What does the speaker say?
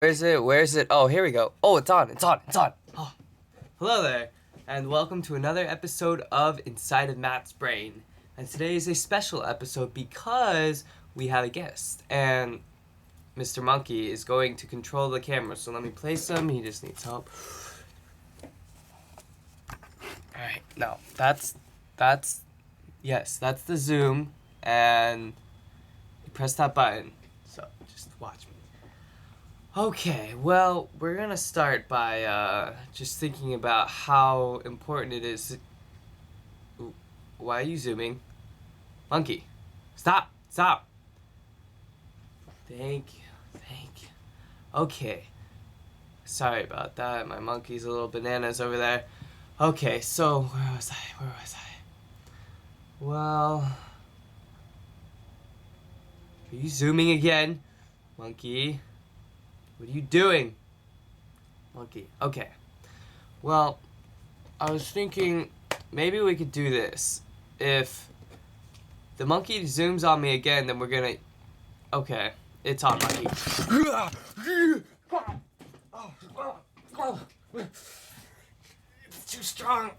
Where is it? Where is it? Oh, here we go. Oh, it's on. It's on. It's on. Oh. Hello there, and welcome to another episode of Inside of Matt's Brain. And today is a special episode because we have a guest, and Mr. Monkey is going to control the camera. So let me place him. He just needs help. All right. No, yes, that's the zoom, and you press that button. So just watch me. Okay, well, we're gonna start by just thinking about how important it is. Ooh, why are you zooming? Monkey, stop, stop. Thank you, thank you. Okay, sorry about that. My monkey's a little bananas over there. Okay, so where was I? Where was I? Well, are you zooming again? Monkey, what are you doing? Monkey, okay. Well, I was thinking maybe we could do this. If the monkey zooms on me again, then we're gonna... Okay, it's on, monkey. It's too strong.